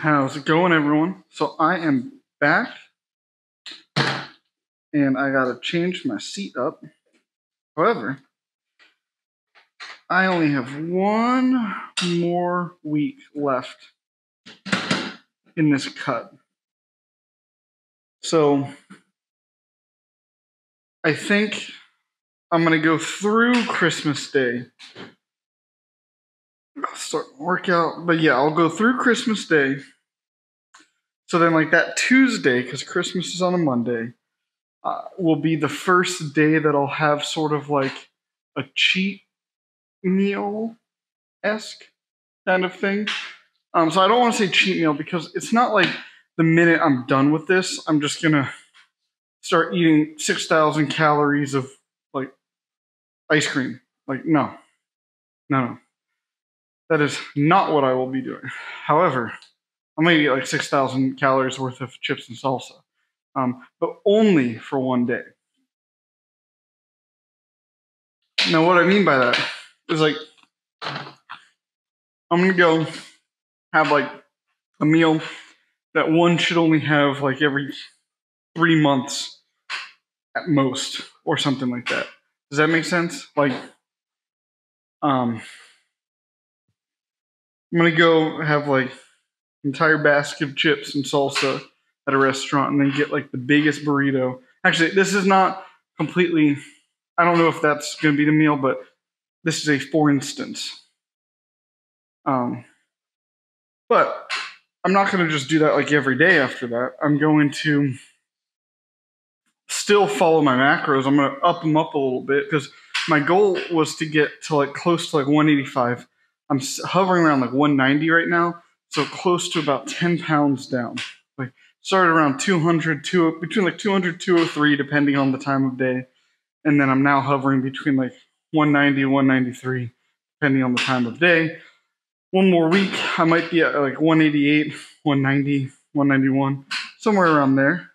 How's it going, everyone? So I am back, and I gotta change my seat up. However, I only have one more week left in this cut. So I think I'm gonna go through Christmas Day. I'll start workout, but yeah, I'll go through Christmas Day. So then, like that Tuesday, because Christmas is on a Monday, will be the first day that I'll have sort of like a cheat meal-esque kind of thing. So I don't want to say cheat meal because it's not like the minute I'm done with this, I'm just gonna start eating 6,000 calories of like ice cream. Like no, that is not what I will be doing. However, I'm gonna eat like 6,000 calories worth of chips and salsa, but only for one day. Now, what I mean by that is like I'm gonna go have like a meal that one should only have like every 3 months at most, or something like that. Does that make sense? Like, I'm gonna go have like an entire basket of chips and salsa at a restaurant, and then get like the biggest burrito. Actually, this is not completely. I don't know if that's gonna be the meal, but this is a for instance. But I'm not gonna just do that like every day after that. I'm going to still follow my macros. I'm gonna up them up a little bit because my goal was to get to like close to like 185. I'm hovering around like 190 right now, so close to about 10 pounds down. Like started around 200, between like 200, 203, depending on the time of day, and then I'm now hovering between like 190, 193, depending on the time of day. One more week, I might be at like 188, 190, 191, somewhere around there.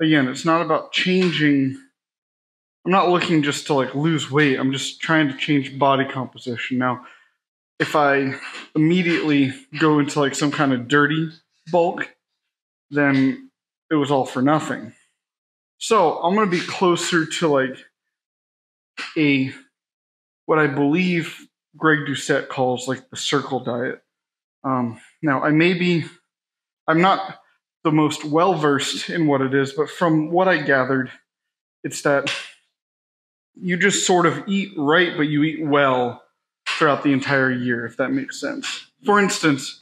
Again, it's not about changing. I'm not looking just to like lose weight. I'm just trying to change body composition. Now, if I immediately go into like some kind of dirty bulk, then it was all for nothing. So I'm going to be closer to like what I believe Greg Doucette calls like the circle diet. Now, I'm not the most well versed in what it is, but from what I gathered, it's that you just sort of eat right, but you eat well throughout the entire year, if that makes sense. For instance,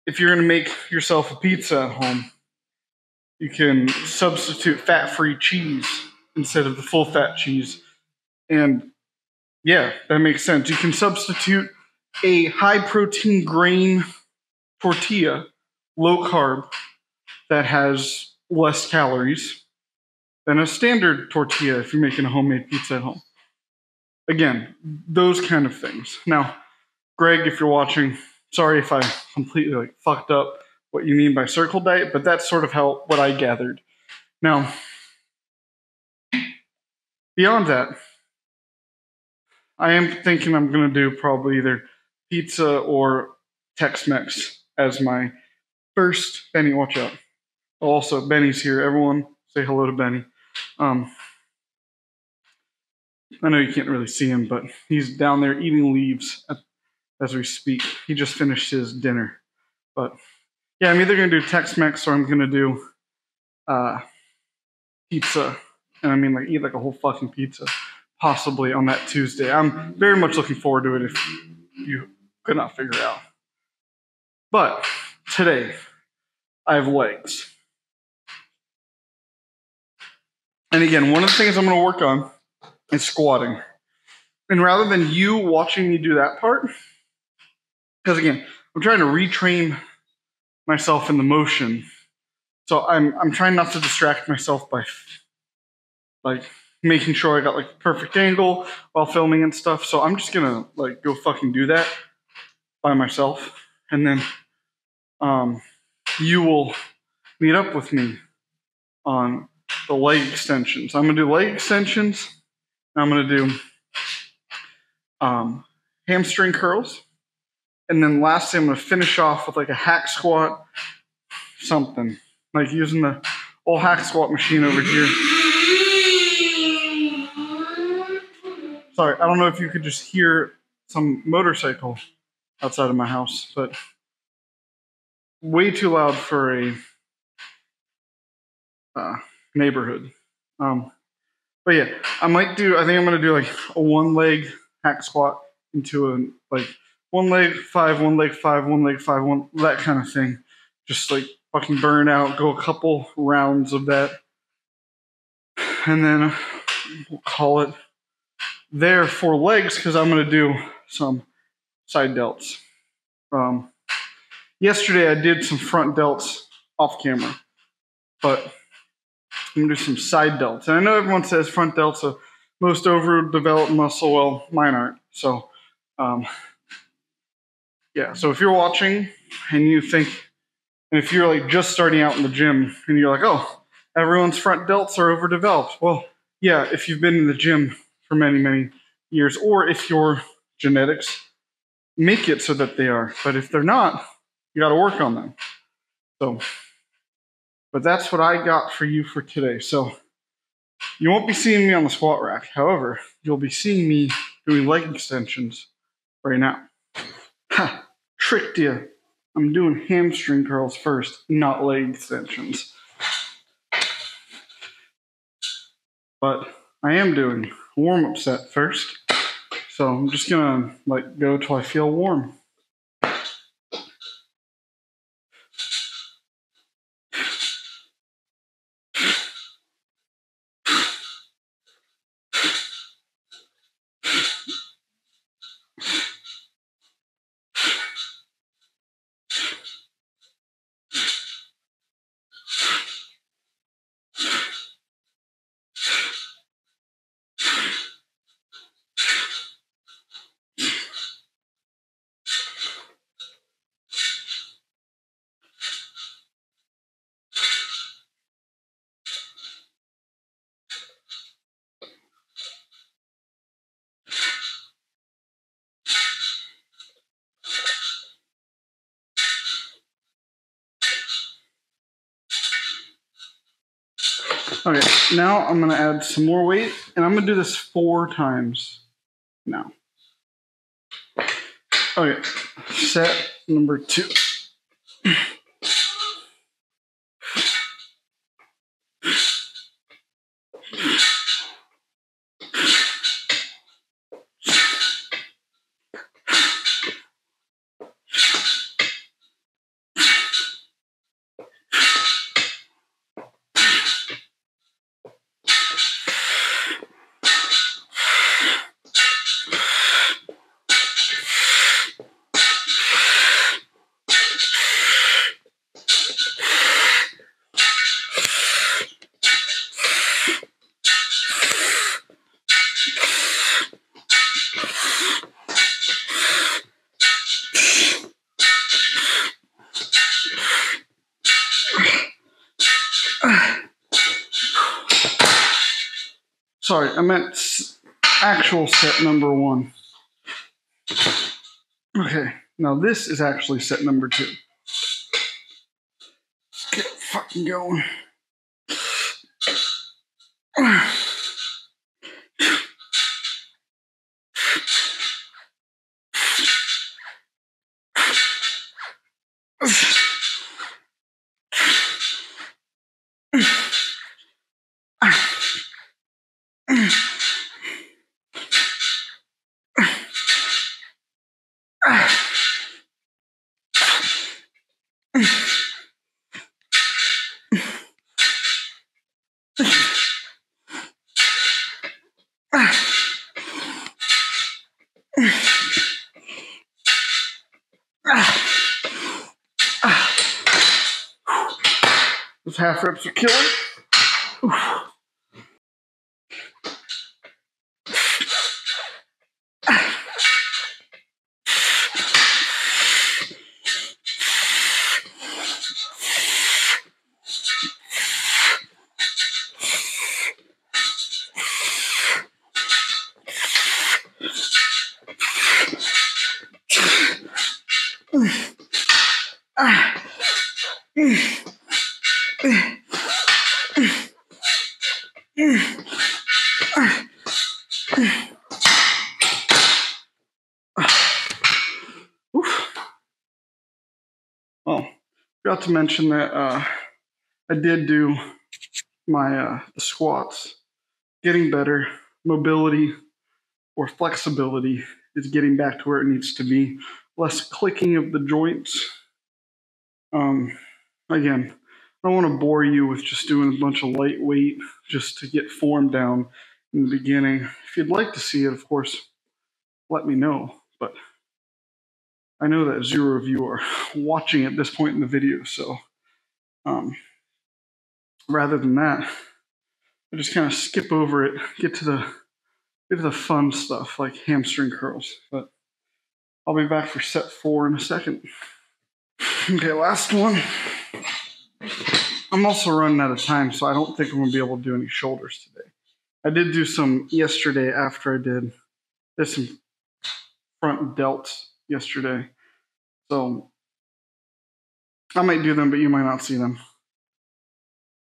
if you're going to make yourself a pizza at home, you can substitute fat-free cheese instead of the full-fat cheese. And yeah, that makes sense. You can substitute a high-protein grain tortilla, low-carb, that has less calories than a standard tortilla if you're making a homemade pizza at home. Again, those kind of things. Now, Greg, if you're watching, sorry if I completely like fucked up what you mean by circle diet, but that's sort of what I gathered. Now, beyond that, I am thinking I'm going to do probably either pizza or Tex-Mex as my first. Benny, watch out. Also, Benny's here. Everyone say hello to Benny. I know you can't really see him, but he's down there eating leaves as we speak. He just finished his dinner. But yeah, I'm either going to do Tex-Mex or I'm going to do pizza. And I mean, like, eat like a whole fucking pizza, possibly on that Tuesday. I'm very much looking forward to it if you could not figure it out. But today, I have legs. And again, one of the things I'm going to work on is squatting. And rather than you watching me do that part, because again, I'm trying to retrain myself in the motion. So I'm trying not to distract myself by like making sure I got like the perfect angle while filming and stuff. So I'm just gonna like go fucking do that by myself. And then you will meet up with me on the leg extensions. I'm gonna do leg extensions. I'm gonna do hamstring curls. And then lastly, I'm going to finish off with like a hack squat, something. Like using the old hack squat machine over here. Sorry, I don't know if you could just hear some motorcycle outside of my house, but way too loud for a neighborhood. But yeah, I think I'm going to do like a one leg hack squat into a like one leg, five, one leg, five, one leg, five, one, that kind of thing. Just like fucking burn out, go a couple rounds of that. And then we'll call it there for legs because I'm going to do some side delts. Yesterday I did some front delts off camera, but I'm going to do some side delts. And I know everyone says front delts are most overdeveloped muscle. Well, mine aren't. So, yeah. So if you're watching and you think, and if you're like just starting out in the gym and you're like, oh, everyone's front delts are overdeveloped. Well, yeah, if you've been in the gym for many, many years, or if your genetics make it so that they are. But if they're not, you got to work on them. So, but that's what I got for you for today. So you won't be seeing me on the squat rack. However, you'll be seeing me doing leg extensions right now. Ha! Tricked you. I'm doing hamstring curls first, not leg extensions. But I am doing a warm-up set first. So I'm just gonna like go till I feel warm. Okay, now I'm gonna add some more weight, and I'm gonna do this 4 times now. Okay, set number 2. Sorry, I meant actual set number 1. Okay, now this is actually set number 2. Let's get fucking going. Those half reps are killing. Oh, forgot to mention that I did do my the squats. Getting better. Mobility or flexibility is getting back to where it needs to be. Less clicking of the joints. Again, I don't want to bore you with just doing a bunch of lightweight just to get form down in the beginning. If you'd like to see it, of course, let me know. But I know that 0 of you are watching at this point in the video, so rather than that, I just kind of skip over it, get to the fun stuff like hamstring curls. But I'll be back for set 4 in a second. Okay, last one. I'm also running out of time, so I don't think I'm going to be able to do any shoulders today. I did do some yesterday after I did some front delts yesterday. So I might do them, but you might not see them.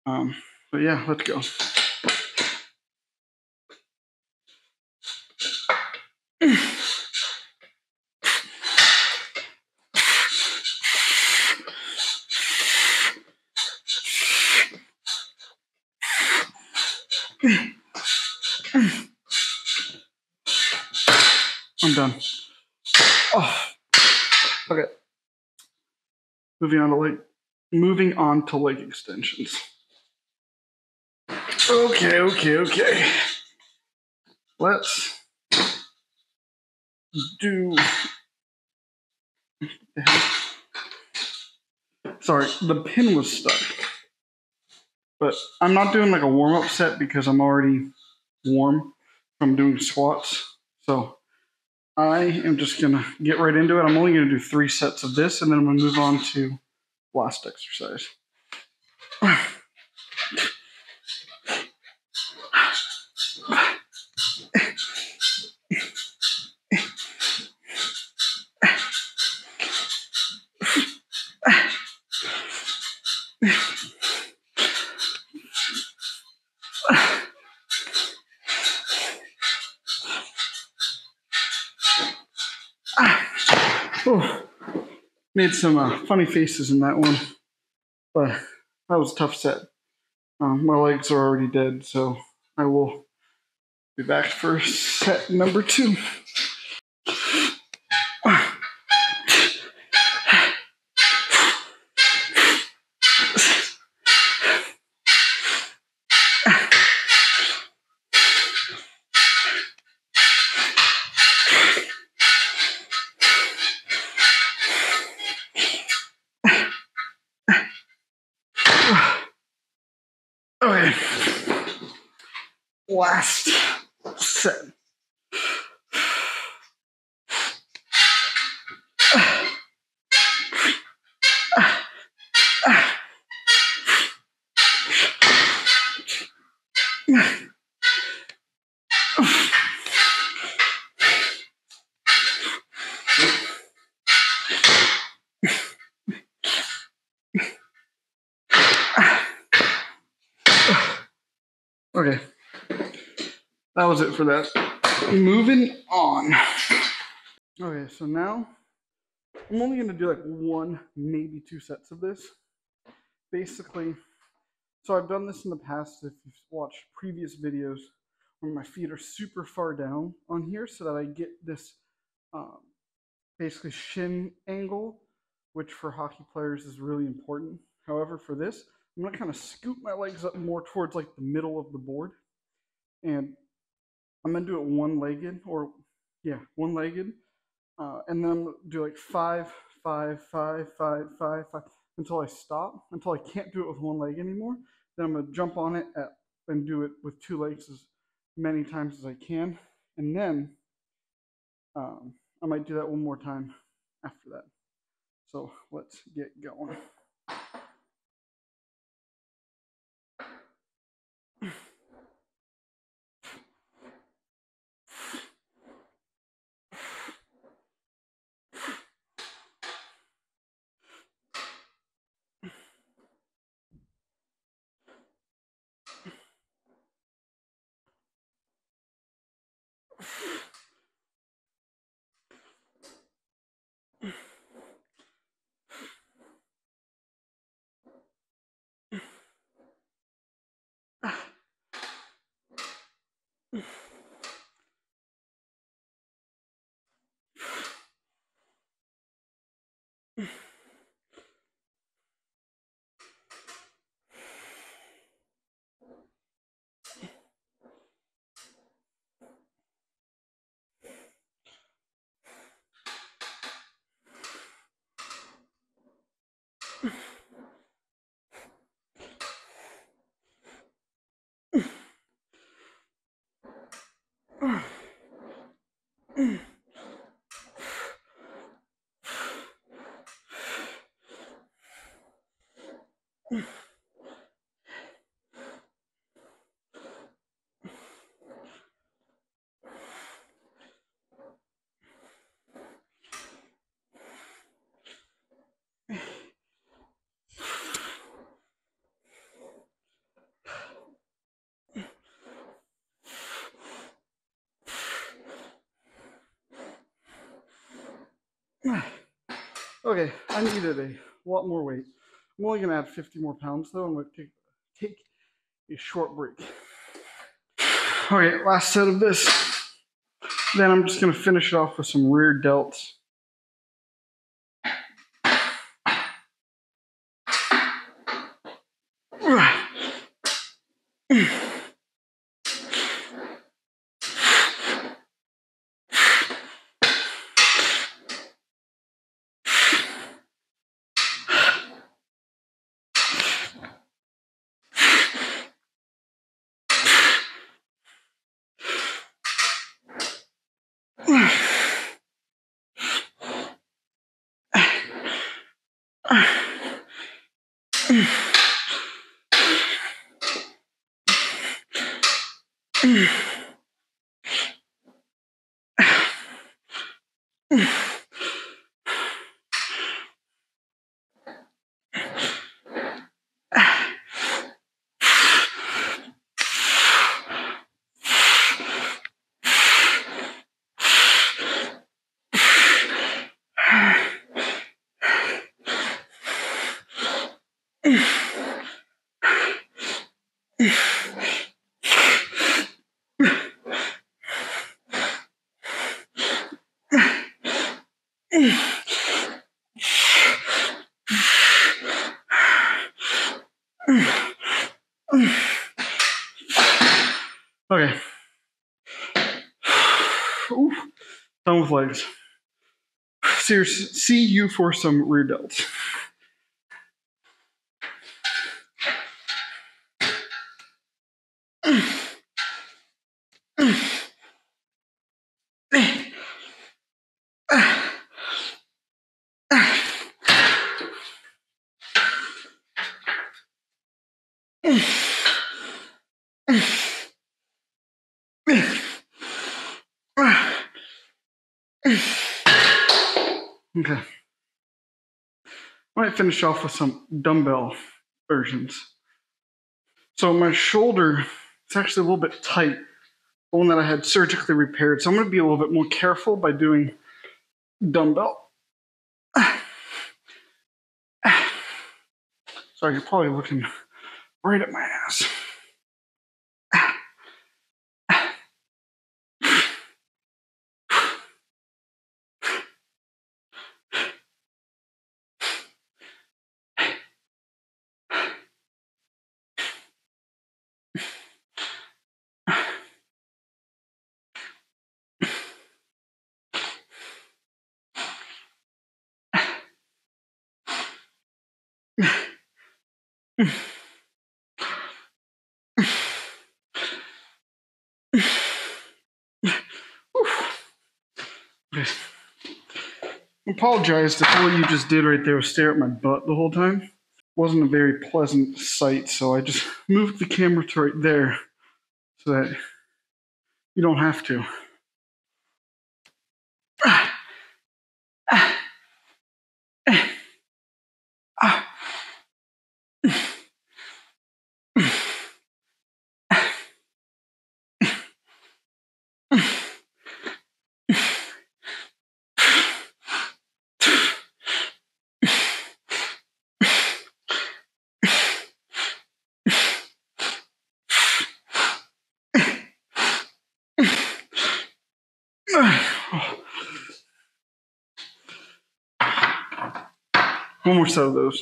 But yeah, let's go. I'm done. Oh, okay. Moving on to leg extensions. Okay. Let's do. Sorry, the pin was stuck. But I'm not doing like a warm-up set because I'm already warm from doing squats. So I am just going to get right into it. I'm only going to do 3 sets of this, and then I'm going to move on to last exercise. Oh, made some funny faces in that one, but that was a tough set. My legs are already dead, so I will be back for set number 2. Okay, last set. Okay, that was it for that. Moving on. Okay, so now I'm only going to do like 1, maybe 2 sets of this. Basically, so I've done this in the past if you've watched previous videos where my feet are super far down on here so that I get this basically shin angle, which for hockey players is really important. However, for this, I'm going to kind of scoop my legs up more towards like the middle of the board. And I'm going to do it one-legged, one-legged. And then I'm going to do like 5, 5, 5, 5, 5, 5, until I stop, until I can't do it with one leg anymore. Then I'm going to jump on it and do it with 2 legs as many times as I can. And then I might do that one more time after that. So let's get going. Okay, I needed a lot more weight. I'm only gonna add 50 more pounds though. I'm gonna take a short break. Okay, last set of this. Then I'm just gonna finish it off with some rear delts. Okay. Ooh, done with legs. See you for some rear delts. Okay. I might finish off with some dumbbell versions. So my shoulder, it's actually a little bit tight, the one that I had surgically repaired. So I'm going to be a little bit more careful by doing dumbbell. Sorry, you're probably looking right at my ass. I apologize if what you just did right there was stare at my butt the whole time. Wasn't a very pleasant sight, so I just moved the camera to right there so that you don't have to. One more set of those.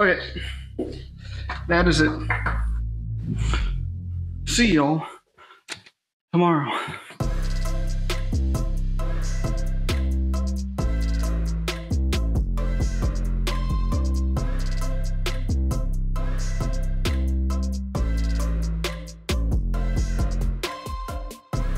Okay, that is it. See y'all tomorrow.